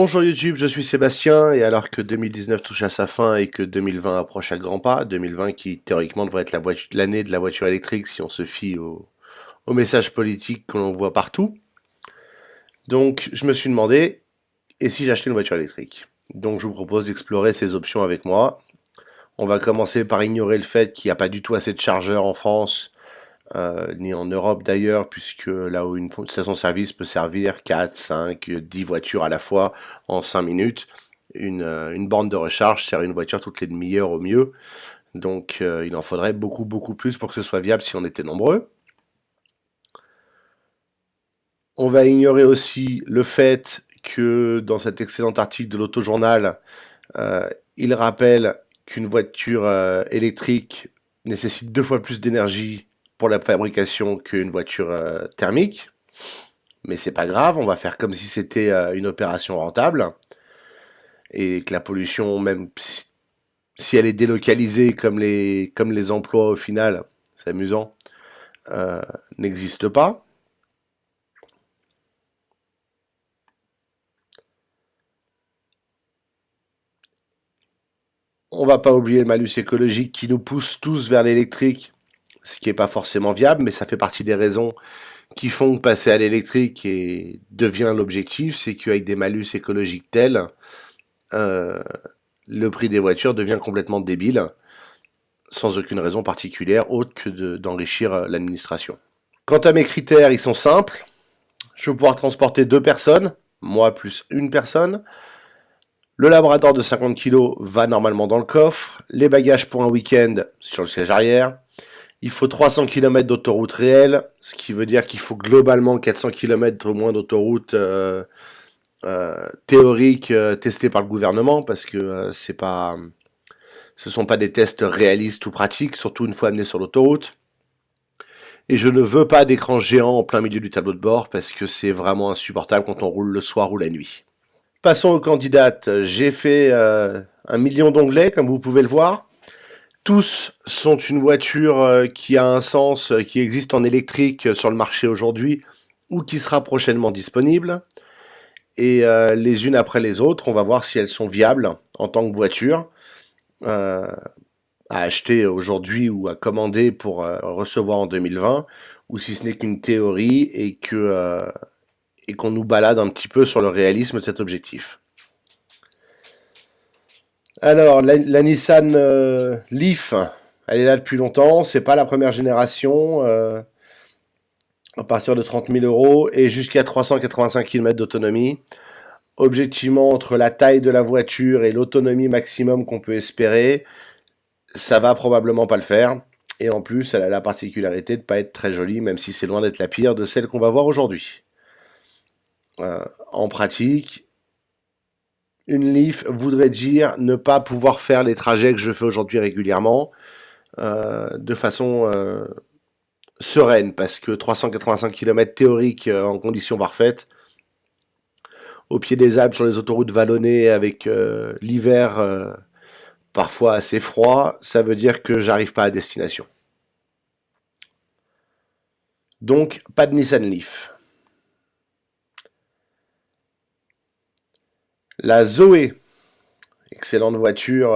Bonjour YouTube, je suis Sébastien et alors que 2019 touche à sa fin et que 2020 approche à grands pas, 2020 qui théoriquement devrait être l'année de la voiture électrique si on se fie aux messages politiques que l'on voit partout, donc je me suis demandé, et si j'achetais une voiture électrique? Donc je vous propose d'explorer ces options avec moi. On va commencer par ignorer le fait qu'il n'y a pas du tout assez de chargeurs en France, ni en Europe d'ailleurs, puisque là où une station-service peut servir 4, 5, 10 voitures à la fois en 5 minutes, une borne de recharge sert une voiture toutes les demi-heures au mieux. Donc il en faudrait beaucoup beaucoup plus pour que ce soit viable si on était nombreux. On va ignorer aussi le fait que dans cet excellent article de l'Autojournal, euh, il rappelle qu'une voiture électrique nécessite 2 fois plus d'énergie pour la fabrication qu'une voiture thermique. Mais c'est pas grave, on va faire comme si c'était une opération rentable et que la pollution, même si elle est délocalisée comme les emplois au final, c'est amusant, euh, n'existe pas. On va pas oublier le malus écologique qui nous pousse tous vers l'électrique, ce qui n'est pas forcément viable, mais ça fait partie des raisons qui font que passer à l'électrique et devient l'objectif, c'est qu'avec des malus écologiques tels, euh, le prix des voitures devient complètement débile, sans aucune raison particulière autre que d'enrichir l'administration. Quant à mes critères, ils sont simples. Je vais pouvoir transporter 2 personnes, moi plus une personne. Le Labrador de 50 kg va normalement dans le coffre. Les bagages pour un week-end sur le siège arrière. Il faut 300 km d'autoroute réelle, ce qui veut dire qu'il faut globalement 400 km au moins d'autoroute théorique testée par le gouvernement, parce que ce sont pas des tests réalistes ou pratiques, surtout une fois amené sur l'autoroute. Et je ne veux pas d'écran géant en plein milieu du tableau de bord, parce que c'est vraiment insupportable quand on roule le soir ou la nuit. Passons aux candidates. J'ai fait 1 million d'onglets, comme vous pouvez le voir. Tous sont une voiture qui a un sens, qui existe en électrique sur le marché aujourd'hui ou qui sera prochainement disponible. Et les unes après les autres, on va voir si elles sont viables en tant que voiture euh, à acheter aujourd'hui ou à commander pour recevoir en 2020, ou si ce n'est qu'une théorie et qu'on nous balade un petit peu sur le réalisme de cet objectif. Alors, la Nissan Leaf, elle est là depuis longtemps. C'est pas la première génération. À partir de 30 000 euros et jusqu'à 385 km d'autonomie. Objectivement, entre la taille de la voiture et l'autonomie maximum qu'on peut espérer, ça va probablement pas le faire. Et en plus, elle a la particularité de pas être très jolie, même si c'est loin d'être la pire de celle qu'on va voir aujourd'hui. En pratique, une Leaf voudrait dire ne pas pouvoir faire les trajets que je fais aujourd'hui régulièrement de façon sereine, parce que 385 km théoriques en conditions parfaites, au pied des Alpes sur les autoroutes vallonnées avec l'hiver parfois assez froid, ça veut dire que j'arrive pas à destination. Donc pas de Nissan Leaf. La Zoé, excellente voiture,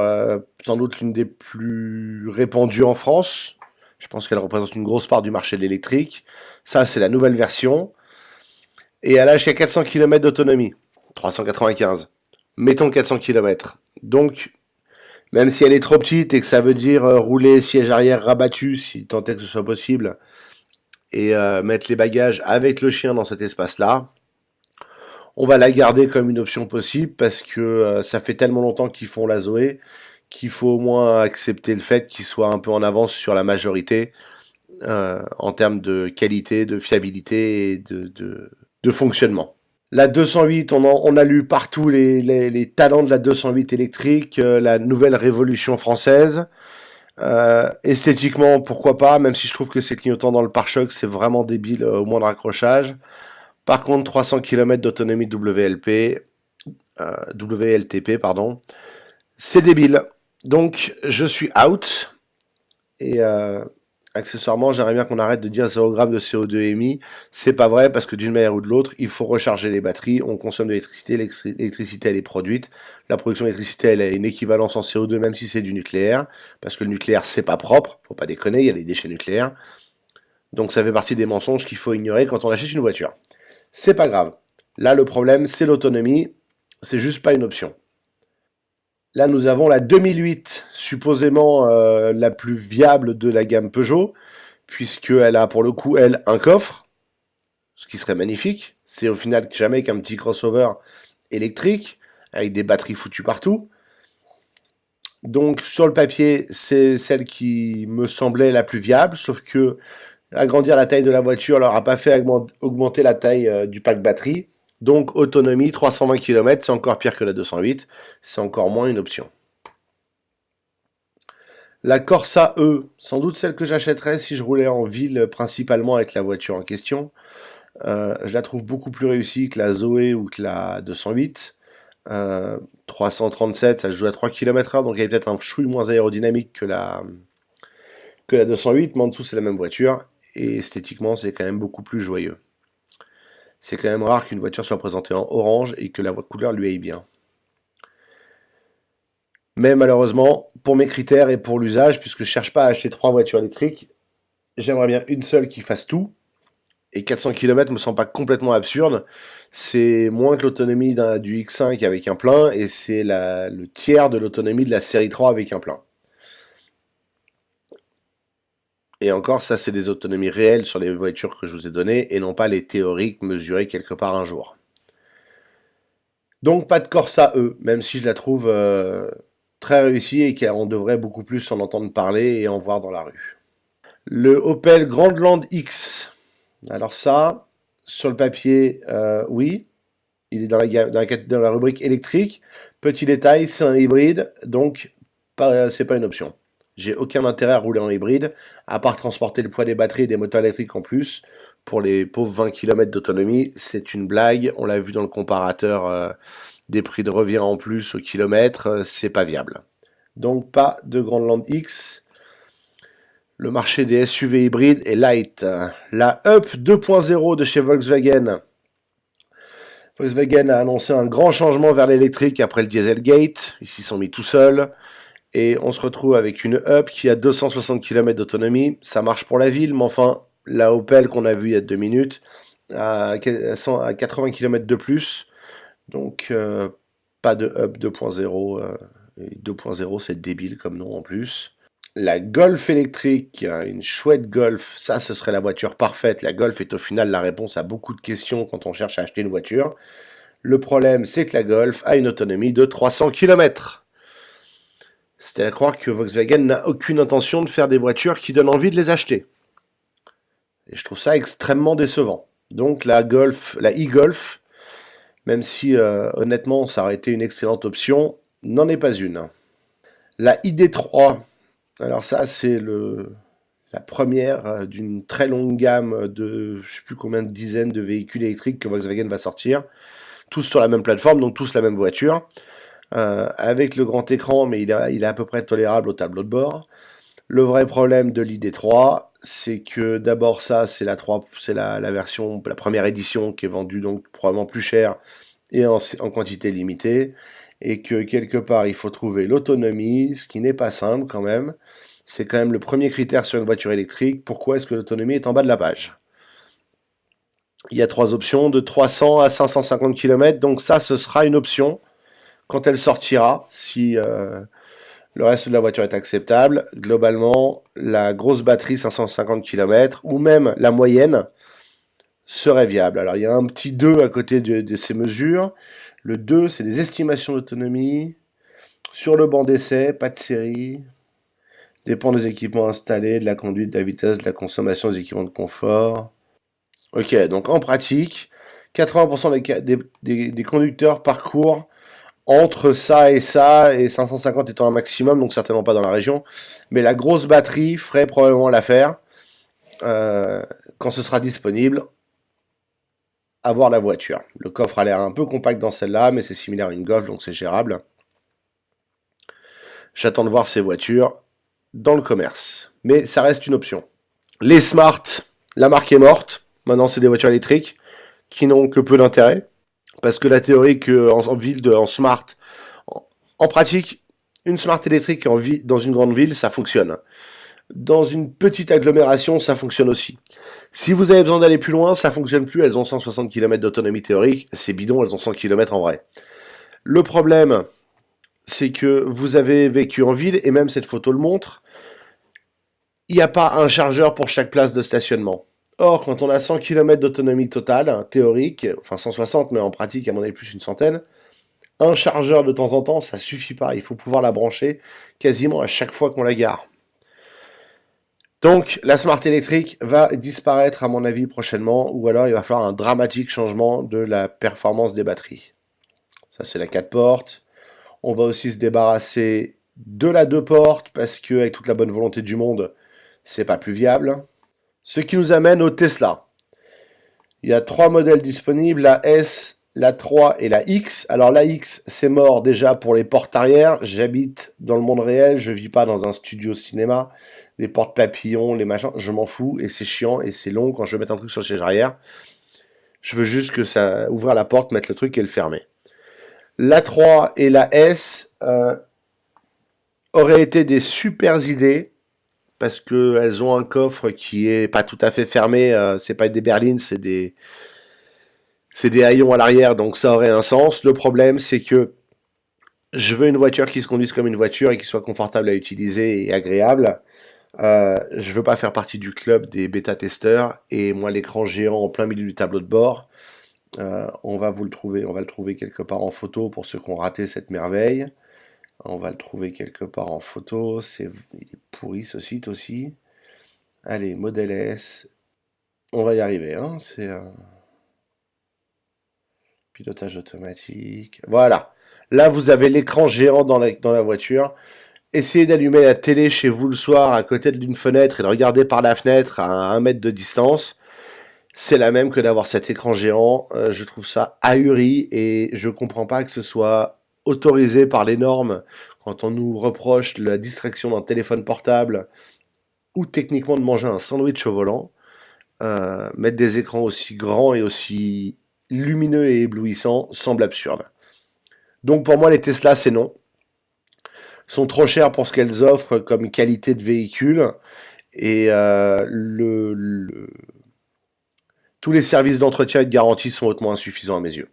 sans doute l'une des plus répandues en France. Je pense qu'elle représente une grosse part du marché de l'électrique. Ça, c'est la nouvelle version. Et elle a jusqu'à 400 km d'autonomie. 395. Mettons 400 km. Donc, même si elle est trop petite et que ça veut dire rouler siège arrière rabattu, si tant est que ce soit possible, et mettre les bagages avec le chien dans cet espace-là, on va la garder comme une option possible parce que ça fait tellement longtemps qu'ils font la Zoé qu'il faut au moins accepter le fait qu'ils soient un peu en avance sur la majorité en termes de qualité, de fiabilité et de fonctionnement. La 208, on a lu partout les talents de la 208 électrique, la nouvelle révolution française. Esthétiquement, pourquoi pas, même si je trouve que ces clignotants dans le pare-choc, c'est vraiment débile au moindre accrochage. Par contre, 300 km d'autonomie WLTP, pardon, c'est débile. Donc, je suis out. Et Accessoirement, j'aimerais bien qu'on arrête de dire 0 g de CO2 émis. C'est pas vrai parce que d'une manière ou de l'autre, il faut recharger les batteries. On consomme de l'électricité. L'électricité, elle est produite. La production d'électricité, elle a une équivalence en CO2 même si c'est du nucléaire. Parce que le nucléaire, c'est pas propre. Faut pas déconner, il y a des déchets nucléaires. Donc ça fait partie des mensonges qu'il faut ignorer quand on achète une voiture. C'est pas grave. Là, le problème, c'est l'autonomie. C'est juste pas une option. Là, nous avons la 2008, supposément la plus viable de la gamme Peugeot, puisqu'elle a pour le coup, elle, un coffre, ce qui serait magnifique. C'est au final jamais qu'un petit crossover électrique, avec des batteries foutues partout. Donc, sur le papier, c'est celle qui me semblait la plus viable, sauf que agrandir la taille de la voiture leur a pas fait augmenter la taille du pack batterie. Donc, autonomie, 320 km, c'est encore pire que la 208, c'est encore moins une option. La Corsa E, sans doute celle que j'achèterais si je roulais en ville principalement avec la voiture en question. Je la trouve beaucoup plus réussie que la Zoé ou que la 208. 337, ça se joue à 3 km/h, donc elle est peut-être un chouille moins aérodynamique que la 208, mais en dessous c'est la même voiture, et esthétiquement c'est quand même beaucoup plus joyeux. C'est quand même rare qu'une voiture soit présentée en orange et que la couleur lui aille bien. Mais malheureusement, pour mes critères et pour l'usage, puisque je cherche pas à acheter 3 voitures électriques, j'aimerais bien une seule qui fasse tout. Et 400 km me semble pas complètement absurde. C'est moins que l'autonomie du X5 avec un plein, et c'est le tiers de l'autonomie de la série 3 avec un plein. Et encore, ça c'est des autonomies réelles sur les voitures que je vous ai données, et non pas les théoriques mesurées quelque part un jour. Donc pas de Corsa E, même si je la trouve très réussie et qu'on devrait beaucoup plus en entendre parler et en voir dans la rue. Le Opel Grandland X. Alors ça, sur le papier, oui, il est dans la rubrique électrique. Petit détail, c'est un hybride, donc c'est pas une option. J'ai aucun intérêt à rouler en hybride, à part transporter le poids des batteries et des moteurs électriques en plus. Pour les pauvres 20 km d'autonomie, c'est une blague. On l'a vu dans le comparateur des prix de revient en plus au kilomètre, c'est pas viable. Donc pas de Grandland X. Le marché des SUV hybrides est light. La Up 2.0 de chez Volkswagen. Volkswagen a annoncé un grand changement vers l'électrique après le Dieselgate. Ils s'y sont mis tout seuls. Et on se retrouve avec une Up qui a 260 km d'autonomie. Ça marche pour la ville, mais enfin, la Opel qu'on a vue il y a 2 minutes à 80 km de plus. Donc, pas de Up 2.0. 2.0, c'est débile comme nom en plus. La Golf électrique, une chouette Golf, ça ce serait la voiture parfaite. La Golf est au final la réponse à beaucoup de questions quand on cherche à acheter une voiture. Le problème, c'est que la Golf a une autonomie de 300 km. C'est à croire que Volkswagen n'a aucune intention de faire des voitures qui donnent envie de les acheter. Et je trouve ça extrêmement décevant. Donc la Golf, la e-Golf, même si honnêtement ça aurait été une excellente option, n'en est pas une. La ID3, alors ça c'est la première d'une très longue gamme de je sais plus combien de dizaines de véhicules électriques que Volkswagen va sortir, tous sur la même plateforme, donc tous la même voiture, avec le grand écran, mais il est à peu près tolérable au tableau de bord. Le vrai problème de l'ID3, c'est que d'abord ça, c'est la version, la première édition qui est vendue donc probablement plus cher et en quantité limitée, et que quelque part il faut trouver l'autonomie, ce qui n'est pas simple quand même. C'est quand même le premier critère sur une voiture électrique. Pourquoi est-ce que l'autonomie est en bas de la page? Il y a 3 options, de 300 à 550 km, donc ça ce sera une option quand elle sortira, si le reste de la voiture est acceptable. Globalement, la grosse batterie 550 km, ou même la moyenne, serait viable. Alors il y a un petit 2 à côté de ces mesures. Le 2, c'est des estimations d'autonomie. Sur le banc d'essai, pas de série. Dépend des équipements installés, de la conduite, de la vitesse, de la consommation des équipements de confort. Ok, donc en pratique, 80% des conducteurs parcourent entre ça, et 550 étant un maximum, donc certainement pas dans la région. Mais la grosse batterie ferait probablement l'affaire quand ce sera disponible. Avoir la voiture. Le coffre a l'air un peu compact dans celle-là, mais c'est similaire à une Golf, donc c'est gérable. J'attends de voir ces voitures dans le commerce. Mais ça reste une option. Les Smart, la marque est morte. Maintenant, c'est des voitures électriques qui n'ont que peu d'intérêt. Parce que la théorie qu'en ville, en Smart, en pratique, une Smart électrique dans une grande ville, ça fonctionne. Dans une petite agglomération, ça fonctionne aussi. Si vous avez besoin d'aller plus loin, ça fonctionne plus. Elles ont 160 km d'autonomie théorique. C'est bidon, elles ont 100 km en vrai. Le problème, c'est que vous avez vécu en ville, et même cette photo le montre, il n'y a pas un chargeur pour chaque place de stationnement. Or, quand on a 100 km d'autonomie totale, théorique, enfin 160, mais en pratique, à mon avis, plus une centaine, un chargeur de temps en temps, ça suffit pas. Il faut pouvoir la brancher quasiment à chaque fois qu'on la gare. Donc, la Smart électrique va disparaître, à mon avis, prochainement, ou alors il va falloir un dramatique changement de la performance des batteries. Ça, c'est la 4 portes. On va aussi se débarrasser de la 2 portes, parce que, avec toute la bonne volonté du monde, c'est pas plus viable. Ce qui nous amène au Tesla. Il y a 3 modèles disponibles, la S, la 3 et la X. Alors la X, c'est mort déjà pour les portes arrière. J'habite dans le monde réel, je vis pas dans un studio cinéma. Les portes papillons, les machins, je m'en fous et c'est chiant et c'est long quand je veux mettre un truc sur le siège arrière. Je veux juste que ça ouvre la porte, mettre le truc et le fermer. La 3 et la S auraient été des super idées parce qu'elles ont un coffre qui est pas tout à fait fermé. C'est pas des berlines, c'est des haillons à l'arrière, donc ça aurait un sens. Le problème, c'est que je veux une voiture qui se conduise comme une voiture et qui soit confortable à utiliser et agréable. Je veux pas faire partie du club des bêta-testeurs et moi l'écran géant en plein milieu du tableau de bord. On va le trouver quelque part en photo pour ceux qui ont raté cette merveille. On va le trouver quelque part en photo. Il est pourri ce site aussi. Allez, Model S. On va y arriver, hein. C'est pilotage automatique. Voilà. Là, vous avez l'écran géant dans la voiture. Essayez d'allumer la télé chez vous le soir à côté d'une fenêtre et de regarder par la fenêtre à 1 mètre de distance. C'est la même que d'avoir cet écran géant. Je trouve ça ahuri et je comprends pas que ce soit autorisé par les normes quand on nous reproche la distraction d'un téléphone portable ou techniquement de manger un sandwich au volant. Mettre des écrans aussi grands et aussi lumineux et éblouissants semble absurde. Donc pour moi les Tesla c'est non. Sont trop chères pour ce qu'elles offrent comme qualité de véhicule et tous les services d'entretien et de garantie sont hautement insuffisants à mes yeux.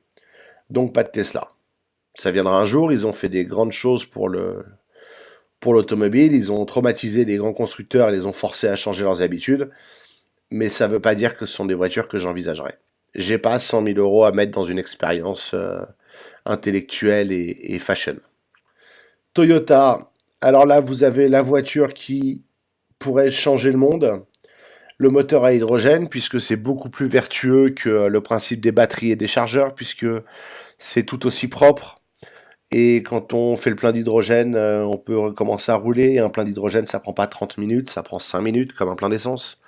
Donc pas de Tesla. Ça viendra un jour, ils ont fait des grandes choses pour l'automobile, ils ont traumatisé les grands constructeurs et les ont forcés à changer leurs habitudes, mais ça ne veut pas dire que ce sont des voitures que j'envisagerais. J'ai pas 100 000 euros à mettre dans une expérience intellectuelle et fashion. Toyota, alors là vous avez la voiture qui pourrait changer le monde. Le moteur à hydrogène, puisque c'est beaucoup plus vertueux que le principe des batteries et des chargeurs, puisque c'est tout aussi propre. Et quand on fait le plein d'hydrogène, on peut recommencer à rouler. Et un plein d'hydrogène, ça prend pas 30 minutes, ça prend 5 minutes, comme un plein d'essence.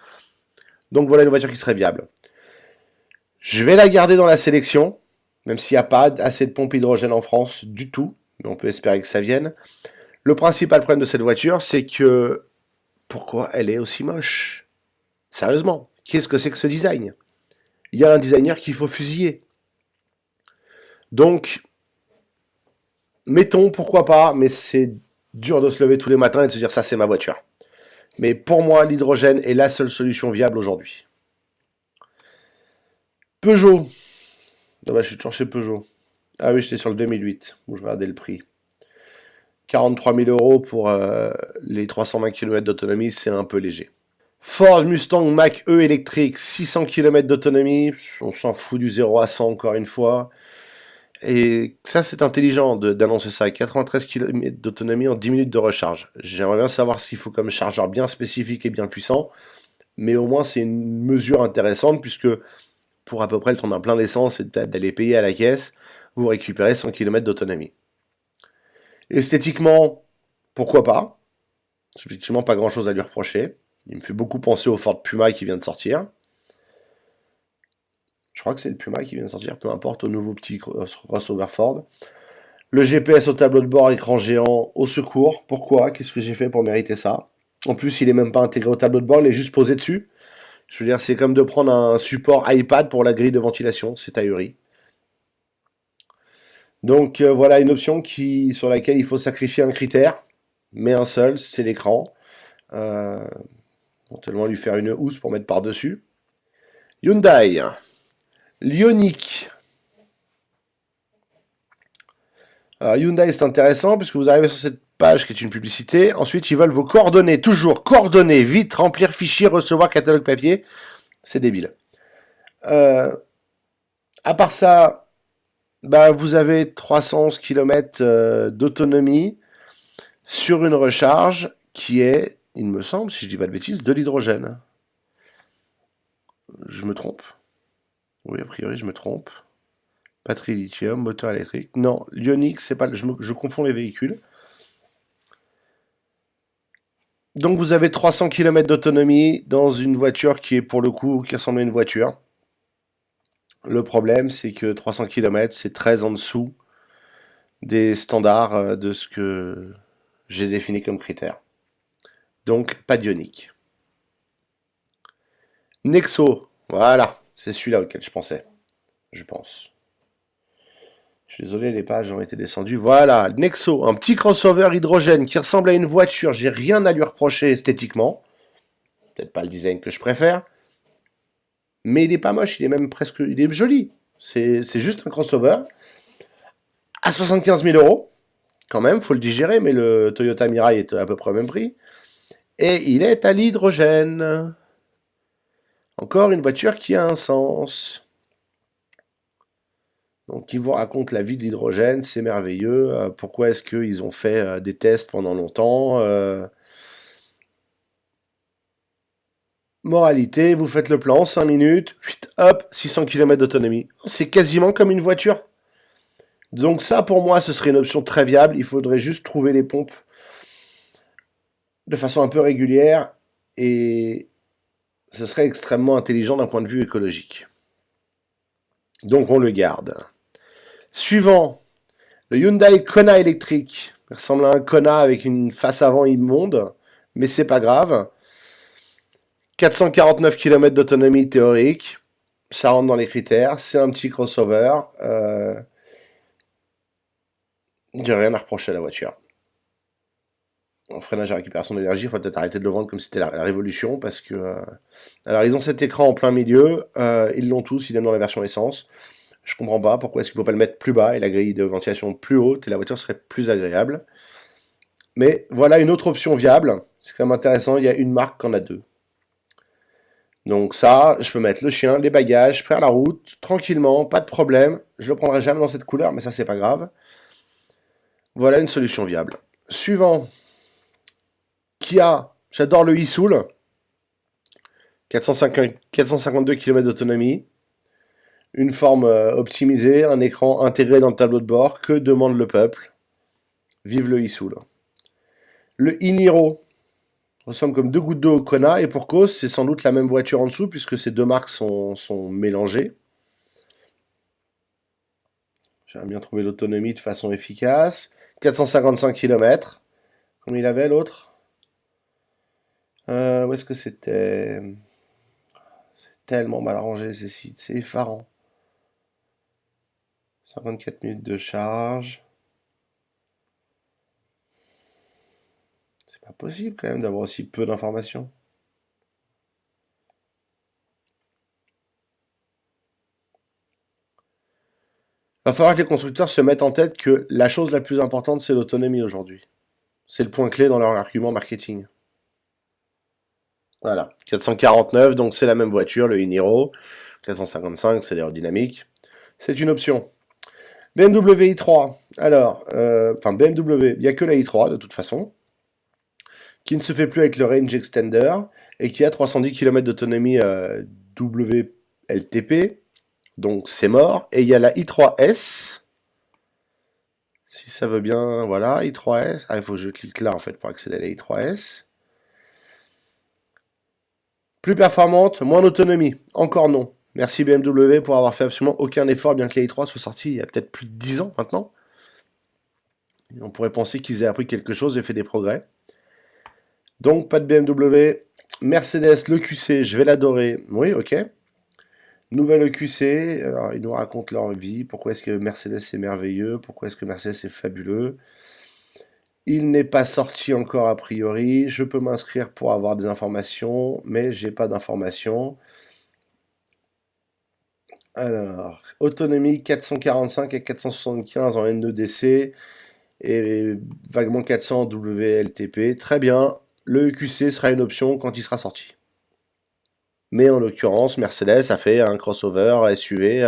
Donc voilà une voiture qui serait viable. Je vais la garder dans la sélection, même s'il n'y a pas assez de pompes hydrogène en France du tout, mais on peut espérer que ça vienne. Le principal problème de cette voiture, c'est que pourquoi elle est aussi moche ? Sérieusement, qu'est-ce que c'est que ce design ? Il y a un designer qu'il faut fusiller. Donc, mettons, pourquoi pas, mais c'est dur de se lever tous les matins et de se dire ça c'est ma voiture. Mais pour moi, l'hydrogène est la seule solution viable aujourd'hui. Peugeot. Ah bah, je suis toujours chez Peugeot. Ah oui, j'étais sur le 2008, où je regardais le prix. 43 000 euros pour les 320 km d'autonomie, c'est un peu léger. Ford Mustang Mach-E électrique, 600 km d'autonomie, on s'en fout du 0 à 100 encore une fois. Et ça, c'est intelligent d'annoncer ça, 93 km d'autonomie en 10 minutes de recharge. J'aimerais bien savoir ce qu'il faut comme chargeur bien spécifique et bien puissant, mais au moins c'est une mesure intéressante, puisque pour à peu près le temps d'un plein d'essence et d'aller payer à la caisse, vous récupérez 100 km d'autonomie. Esthétiquement, pourquoi pas ? Effectivement, pas grand-chose à lui reprocher. Il me fait beaucoup penser au Ford Puma qui vient de sortir. Je crois que c'est le Puma qui vient de sortir, peu importe, au nouveau petit crossover Ford. Le GPS au tableau de bord, écran géant, au secours. Pourquoi ? Qu'est-ce que j'ai fait pour mériter ça ? En plus, il est même pas intégré au tableau de bord, il est juste posé dessus. Je veux dire, c'est comme de prendre un support iPad pour la grille de ventilation, c'est ahuri. Donc voilà une option sur laquelle il faut sacrifier un critère, mais un seul, c'est l'écran. Éventuellement lui faire une housse pour mettre par-dessus. Hyundai, l'Ioniq. Alors Hyundai c'est intéressant puisque vous arrivez sur cette page qui est une publicité. Ensuite ils veulent vos coordonnées, toujours coordonnées, vite, remplir fichier, recevoir catalogue papier. C'est débile. À part ça, bah, vous avez 311 km d'autonomie sur une recharge qui est, il me semble, si je dis pas de bêtises, de l'hydrogène. Je me trompe? Oui, a priori, je me trompe. Batterie lithium, moteur électrique. Non, l'Ioniq, c'est pas. Je confonds les véhicules. Donc vous avez 300 km d'autonomie dans une voiture qui est pour le coup qui ressemble à une voiture. Le problème, c'est que 300 km, c'est très en dessous des standards de ce que j'ai défini comme critère. Donc pas d'Ioniq. Nexo, voilà, c'est celui-là auquel je pensais. Je pense. Je suis désolé, les pages ont été descendues. Voilà, Nexo, un petit crossover hydrogène qui ressemble à une voiture. J'ai rien à lui reprocher esthétiquement. Peut-être pas le design que je préfère. Mais il est pas moche, il est même presque... Il est joli. C'est juste un crossover. À 75 000 euros. Quand même, faut le digérer, mais le Toyota Mirai est à peu près au même prix. Et il est à l'hydrogène. Encore une voiture qui a un sens. Donc ils vous racontent la vie de l'hydrogène, c'est merveilleux. Pourquoi est-ce qu'ils ont fait des tests pendant longtemps Moralité, vous faites le plan en 5 minutes, hop, 600 km d'autonomie. C'est quasiment comme une voiture. Donc ça, pour moi, ce serait une option très viable. Il faudrait juste trouver les pompes de façon un peu régulière et ce serait extrêmement intelligent d'un point de vue écologique. Donc on le garde. Suivant, le Hyundai Kona électrique. Il ressemble à un Kona avec une face avant immonde, mais c'est pas grave. 449 km d'autonomie théorique, ça rentre dans les critères, c'est un petit crossover. J'ai rien à reprocher à la voiture. En freinage à récupération d'énergie, il faut peut-être arrêter de le vendre comme si c'était la révolution, parce que... alors ils ont cet écran en plein milieu, ils l'ont tous, ils viennent dans la version essence. Je comprends pas pourquoi est-ce qu'il ne faut pas le mettre plus bas et la grille de ventilation plus haute et la voiture serait plus agréable. Mais voilà une autre option viable. C'est quand même intéressant, il y a une marque qui en a deux. Donc ça, je peux mettre le chien, les bagages, faire la route, tranquillement, pas de problème. Je le prendrai jamais dans cette couleur, mais ça c'est pas grave. Voilà une solution viable. Suivant, Kia, j'adore le e-Soul. 452 km d'autonomie. Une forme optimisée, un écran intégré dans le tableau de bord. Que demande le peuple? Vive le e-Soul. Le e-Niro ressemble comme deux gouttes d'eau au Kona, et pour cause, c'est sans doute la même voiture en dessous, puisque ces deux marques sont mélangées. J'aimerais bien trouver l'autonomie de façon efficace. 455 km. Combien il avait l'autre? Où est-ce que c'était? C'est tellement mal arrangé ces sites, c'est effarant. 54 minutes de charge. C'est pas possible quand même d'avoir aussi peu d'informations. Va falloir que les constructeurs se mettent en tête que la chose la plus importante, c'est l'autonomie aujourd'hui. C'est le point clé dans leur argument marketing. Voilà, 449, donc c'est la même voiture, le e-Niro. 455, c'est l'aérodynamique. C'est une option. BMW i3, alors, BMW, il n'y a que la i3 de toute façon, qui ne se fait plus avec le range extender, et qui a 310 km d'autonomie WLTP, donc c'est mort. Et il y a la i3S, si ça veut bien, voilà, i3S, il faut que je clique là en fait pour accéder à la i3S. Plus performante, moins d'autonomie, encore non. Merci BMW pour avoir fait absolument aucun effort, bien que la i3 soit sortie il y a peut-être plus de 10 ans maintenant. On pourrait penser qu'ils aient appris quelque chose et fait des progrès. Donc pas de BMW. Mercedes, l'EQC, je vais l'adorer. Oui, ok. Nouvelle EQC, alors ils nous racontent leur vie, pourquoi est-ce que Mercedes est merveilleux, pourquoi est-ce que Mercedes est fabuleux. Il n'est pas sorti encore a priori, je peux m'inscrire pour avoir des informations, mais j'ai pas d'informations. Alors, autonomie 445 et 475 en N2DC et vaguement 400 WLTP. Très bien, le EQC sera une option quand il sera sorti. Mais en l'occurrence, Mercedes a fait un crossover SUV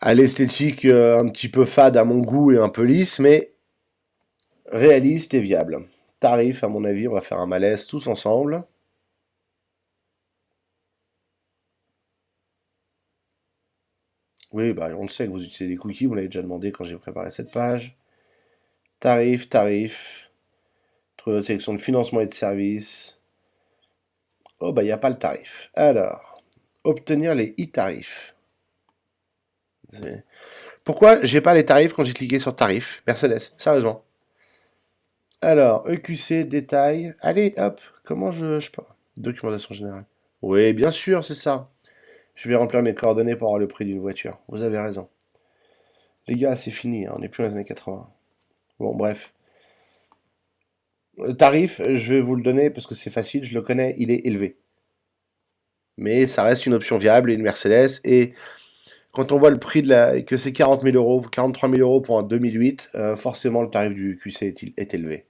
à l'esthétique un petit peu fade à mon goût et un peu lisse, mais réaliste et viable. Tarif, à mon avis, on va faire un malaise tous ensemble. Oui, bah, on le sait que vous utilisez des cookies, vous l'avez déjà demandé quand j'ai préparé cette page. Tarif, tarif. Trouver votre sélection de financement et de services. Oh, bah, il n'y a pas le tarif. Alors, obtenir les e-tarifs. Pourquoi j'ai pas les tarifs quand j'ai cliqué sur tarif Mercedes, sérieusement. Alors, EQC, détail. Allez, hop, comment je peux. Documentation générale. Oui, bien sûr, c'est ça. Je vais remplir mes coordonnées pour avoir le prix d'une voiture. Vous avez raison. Les gars, c'est fini, hein, on n'est plus dans les années 80. Bon, bref. Le tarif, je vais vous le donner parce que c'est facile, je le connais, il est élevé. Mais ça reste une option viable et une Mercedes. Et quand on voit le prix que c'est 40 000 euros, 43 000 euros pour un 2008, forcément le tarif du QC est élevé.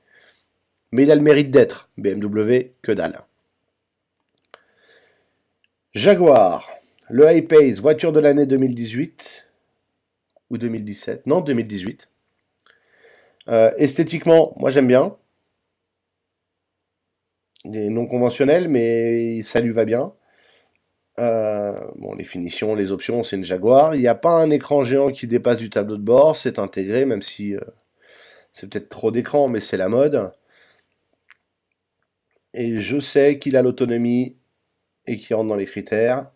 Mais il a le mérite d'être. BMW, que dalle. Jaguar, le I-Pace, voiture de l'année 2018 ou 2017, non 2018. Esthétiquement, moi j'aime bien. Il est non conventionnel, mais ça lui va bien. Bon, les finitions, les options, c'est une Jaguar. Il n'y a pas un écran géant qui dépasse du tableau de bord, c'est intégré, même si c'est peut-être trop d'écran, mais c'est la mode. Et je sais qu'il a l'autonomie et qu'il rentre dans les critères.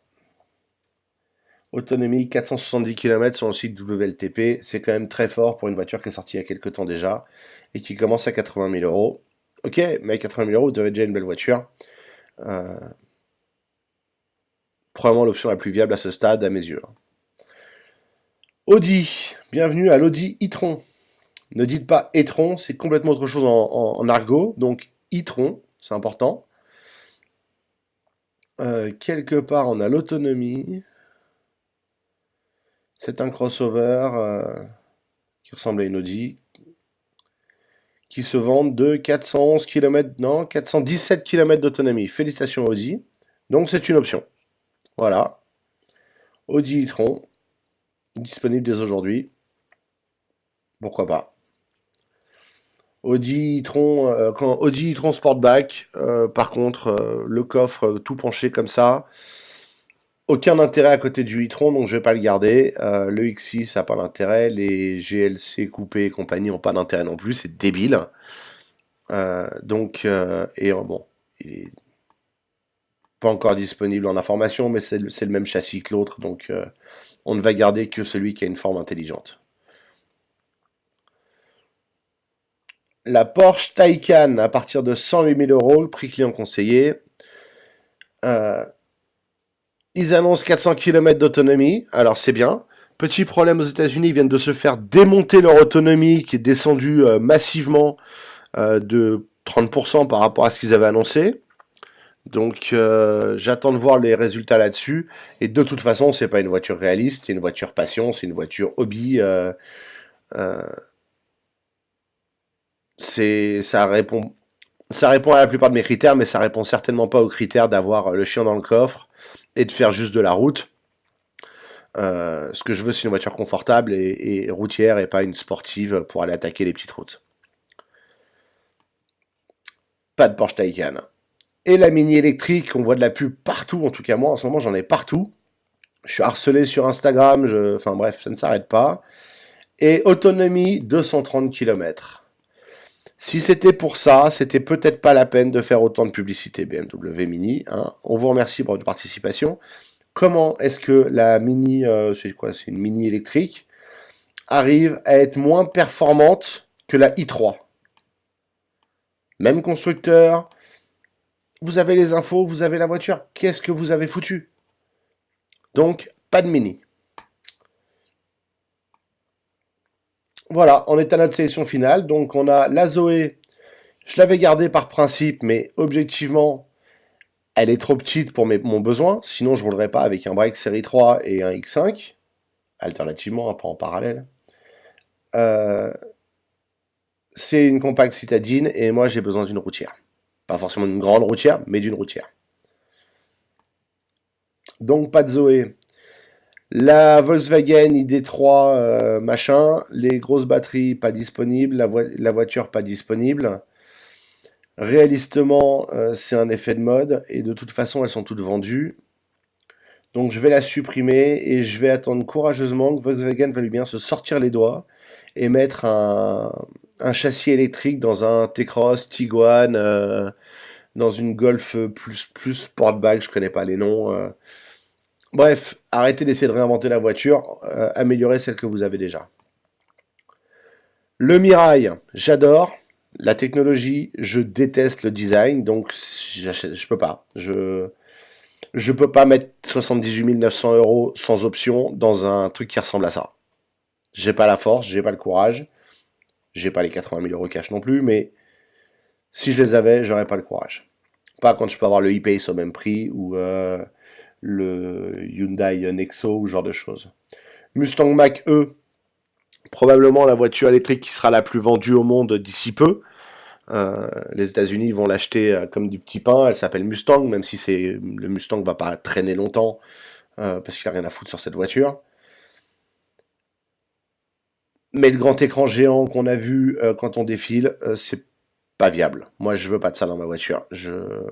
Autonomie 470 km sur le site WLTP, c'est quand même très fort pour une voiture qui est sortie il y a quelques temps déjà et qui commence à 80 000 euros. Ok, mais à 80 000 euros, vous avez déjà une belle voiture. Euh, Probablement l'option la plus viable à ce stade, à mes yeux. Audi, bienvenue à l'Audi e-tron. Ne dites pas e-tron, c'est complètement autre chose en argot, donc e-tron, c'est important. Quelque part, on a l'autonomie. C'est un crossover qui ressemble à une Audi, qui se vend de 411 km, non, 417 km d'autonomie. Félicitations Audi. Donc c'est une option. Voilà. Audi e-tron, disponible dès aujourd'hui. Pourquoi pas. Audi e-tron, quand Audi e-tron Sportback, par contre, le coffre tout penché comme ça, aucun intérêt à côté du e-tron, donc je vais pas le garder. Le X6 n'a pas d'intérêt, les GLC coupés et compagnie n'ont pas d'intérêt non plus, c'est débile. Bon, il est pas encore disponible en information, mais c'est le même châssis que l'autre, donc on ne va garder que celui qui a une forme intelligente. La Porsche Taycan à partir de 108 000 euros, prix client conseillé. Ils annoncent 400 km d'autonomie, alors c'est bien. Petit problème aux États-Unis, ils viennent de se faire démonter leur autonomie qui est descendue massivement de 30% par rapport à ce qu'ils avaient annoncé. Donc j'attends de voir les résultats là-dessus. Et de toute façon, c'est pas une voiture réaliste, c'est une voiture passion, c'est une voiture hobby. Euh, ça répond à la plupart de mes critères, mais ça répond certainement pas aux critères d'avoir le chien dans le coffre et de faire juste de la route. Ce que je veux, c'est une voiture confortable et routière et pas une sportive pour aller attaquer les petites routes. Pas de Porsche Taycan. Et la Mini électrique, on voit de la pub partout, en tout cas moi en ce moment j'en ai partout. Je suis harcelé sur Instagram, enfin bref, ça ne s'arrête pas. Et autonomie 230 km. Si c'était pour ça, c'était peut-être pas la peine de faire autant de publicité BMW Mini. Hein. On vous remercie pour votre participation. Comment est-ce que la Mini, c'est quoi, c'est une Mini électrique, arrive à être moins performante que la i3? Même constructeur, vous avez les infos, vous avez la voiture. Qu'est-ce que vous avez foutu? Donc, pas de Mini. Voilà, on est à notre sélection finale. Donc, on a la Zoé. Je l'avais gardée par principe, mais objectivement, elle est trop petite pour mon besoin. Sinon, je ne roulerais pas avec un break série 3 et un X5. Alternativement, pas en parallèle. C'est une compacte citadine et moi, j'ai besoin d'une routière. Pas forcément une grande routière, mais d'une routière. Donc, pas de Zoé. La Volkswagen ID3 machin, les grosses batteries pas disponibles, la voiture pas disponible. Réalistement, c'est un effet de mode et de toute façon, elles sont toutes vendues. Donc je vais la supprimer et je vais attendre courageusement que Volkswagen veuille bien se sortir les doigts et mettre un châssis électrique dans un T-Cross, Tiguan, dans une Golf plus Sportback, je connais pas les noms. Bref, arrêtez d'essayer de réinventer la voiture, améliorez celle que vous avez déjà. Le Mirai, j'adore. La technologie, je déteste le design, donc je peux pas. Je peux pas mettre 78 900 € sans option dans un truc qui ressemble à ça. J'ai pas la force, j'ai pas le courage, j'ai pas les 80 000 € cash non plus, mais si je les avais, j'aurais pas le courage. Pas quand je peux avoir le e-Pace au même prix ou le Hyundai Nexo ou ce genre de choses. Mustang Mach-E, probablement la voiture électrique qui sera la plus vendue au monde d'ici peu. Les États-Unis vont l'acheter comme du petit pain. Elle s'appelle Mustang, même si le Mustang va pas traîner longtemps parce qu'il a rien à foutre sur cette voiture. Mais le grand écran géant qu'on a vu quand on défile, c'est pas viable. Moi, je veux pas de ça dans ma voiture. Je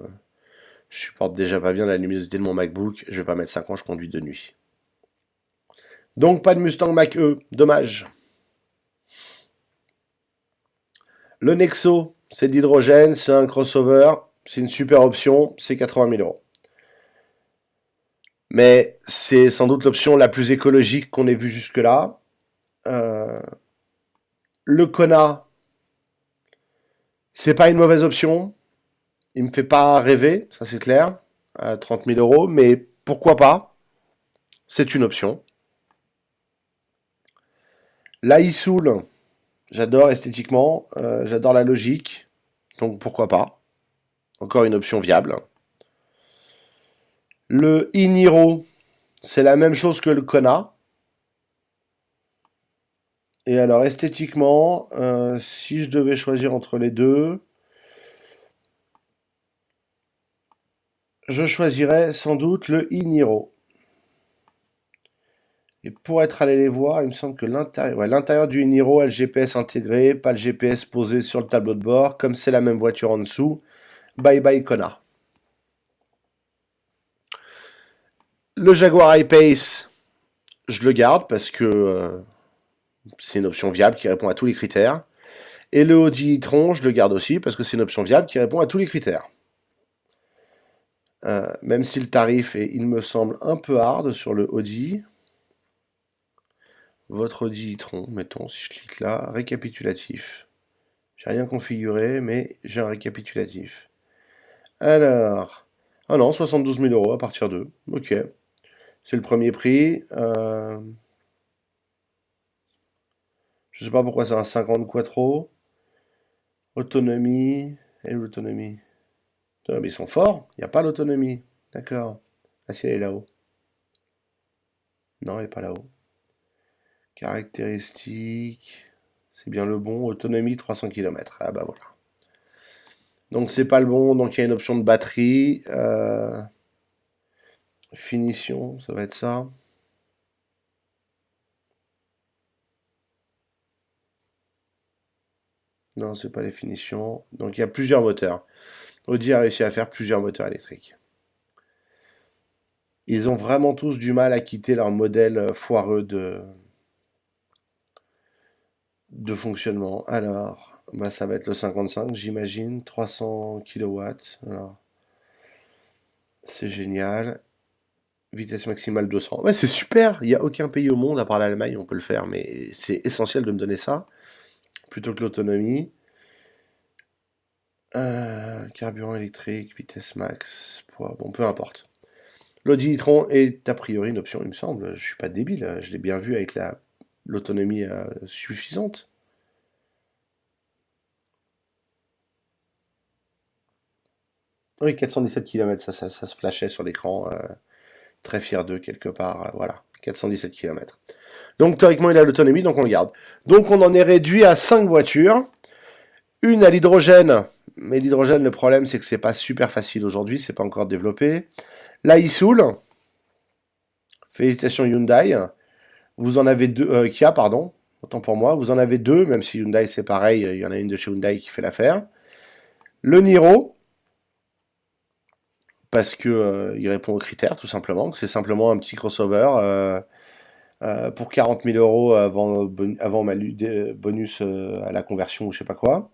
supporte déjà pas bien la luminosité de mon MacBook. Je vais pas mettre 5 ans, je conduis de nuit. Donc, pas de Mustang Mach-E. Dommage. Le Nexo, c'est de l'hydrogène, c'est un crossover, c'est une super option, c'est 80 000 €. Mais c'est sans doute l'option la plus écologique qu'on ait vue jusque-là. Le Kona, c'est pas une mauvaise option. Il me fait pas rêver, ça c'est clair, à 30 000 €, mais pourquoi pas? C'est une option. La Isoul, j'adore esthétiquement, j'adore la logique, donc pourquoi pas? Encore une option viable. Le e-Niro, c'est la même chose que le Kona. Et alors esthétiquement, si je devais choisir entre les deux, je choisirais sans doute le e-Niro. Et pour être allé les voir, il me semble que l'intérieur du e-Niro a le GPS intégré, pas le GPS posé sur le tableau de bord. Comme c'est la même voiture en dessous, bye bye Kona. Le Jaguar I-Pace, je le garde parce que c'est une option viable qui répond à tous les critères. Et le Audi e-tron, je le garde aussi parce que c'est une option viable qui répond à tous les critères. Même si le tarif est, il me semble, un peu hard sur le Audi. Votre Audi e-tron, mettons, si je clique là, récapitulatif. J'ai rien configuré, mais j'ai un récapitulatif. Alors, ah non, 72 000 € à partir d'eux. Ok. C'est le premier prix. Je sais pas pourquoi c'est un 50 Quattro. Autonomie. Et l'autonomie. Mais ils sont forts. Il n'y a pas l'autonomie. D'accord. Ah si, elle est là-haut. Non, elle n'est pas là-haut. Caractéristiques. C'est bien le bon. Autonomie 300 km. Ah bah voilà. Donc c'est pas le bon. Donc il y a une option de batterie. Finition, ça va être ça. Non, c'est pas les finitions. Donc il y a plusieurs moteurs. Audi a réussi à faire plusieurs moteurs électriques. Ils ont vraiment tous du mal à quitter leur modèle foireux de fonctionnement. Alors, bah ça va être le 55, j'imagine. 300 kW. Alors, c'est génial. Vitesse maximale 200. Ouais, c'est super. Il n'y a aucun pays au monde, à part l'Allemagne, on peut le faire. Mais c'est essentiel de me donner ça. Plutôt que l'autonomie. Carburant électrique, vitesse max, poids, bon, peu importe. L'Audi e-tron est a priori une option, il me semble. Je suis pas débile, je l'ai bien vu avec l'autonomie suffisante. Oui, 417 km, ça se flashait sur l'écran. Très fier d'eux quelque part, voilà. 417 km. Donc théoriquement, il a l'autonomie, donc on le garde. Donc on en est réduit à 5 voitures. Une à l'hydrogène, mais l'hydrogène, le problème, c'est que c'est pas super facile aujourd'hui, c'est pas encore développé. La e-Soul, félicitations Hyundai. Vous en avez deux, Kia, pardon, autant pour moi. Vous en avez deux, même si Hyundai c'est pareil, il y en a une de chez Hyundai qui fait l'affaire. Le Niro, parce que il répond aux critères, tout simplement. C'est simplement un petit crossover pour 40 000 euros avant bonus à la conversion ou je sais pas quoi.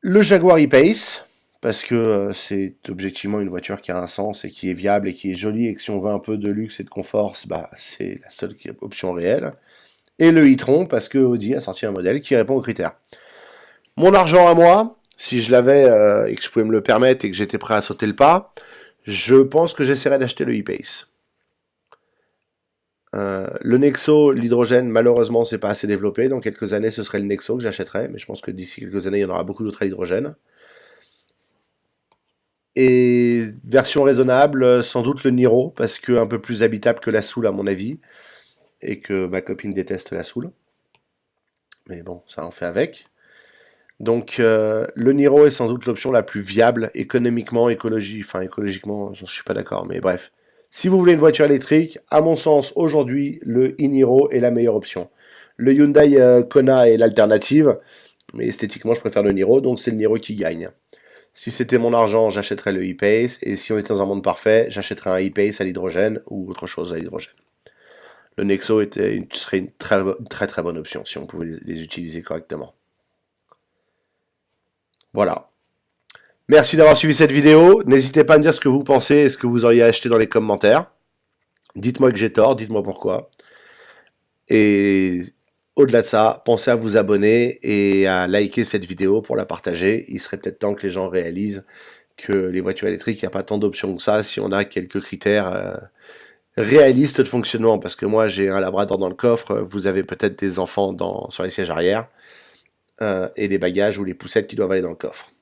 Le Jaguar E-Pace, parce que c'est objectivement une voiture qui a un sens et qui est viable et qui est jolie, et que si on veut un peu de luxe et de confort, bah, c'est la seule option réelle. Et le e-tron, parce que Audi a sorti un modèle qui répond aux critères. Mon argent à moi, si je l'avais et que je pouvais me le permettre et que j'étais prêt à sauter le pas, je pense que j'essaierais d'acheter le e-Pace. Le Nexo, l'hydrogène, malheureusement, c'est pas assez développé. Dans quelques années, ce serait le Nexo que j'achèterais, mais je pense que d'ici quelques années, il y en aura beaucoup d'autres à l'hydrogène. Et version raisonnable, sans doute le Niro, parce que un peu plus habitable que la Soul à mon avis, et que ma copine déteste la Soul. Mais bon, ça en fait avec. Donc le Niro est sans doute l'option la plus viable économiquement, écologiquement, je suis pas d'accord, mais bref. Si vous voulez une voiture électrique, à mon sens, aujourd'hui, le e-Niro est la meilleure option. Le Hyundai Kona est l'alternative, mais esthétiquement, je préfère le Niro, donc c'est le Niro qui gagne. Si c'était mon argent, j'achèterais le e-Pace, et si on était dans un monde parfait, j'achèterais un e-Pace à l'hydrogène ou autre chose à l'hydrogène. Le Nexo serait une très bonne option si on pouvait les utiliser correctement. Voilà. Merci d'avoir suivi cette vidéo. N'hésitez pas à me dire ce que vous pensez et ce que vous auriez acheté dans les commentaires. Dites-moi que j'ai tort, dites-moi pourquoi. Et au-delà de ça, pensez à vous abonner et à liker cette vidéo pour la partager. Il serait peut-être temps que les gens réalisent que les voitures électriques, il n'y a pas tant d'options que ça si on a quelques critères réalistes de fonctionnement. Parce que moi, j'ai un Labrador dans le coffre, vous avez peut-être des enfants sur les sièges arrière et des bagages ou les poussettes qui doivent aller dans le coffre.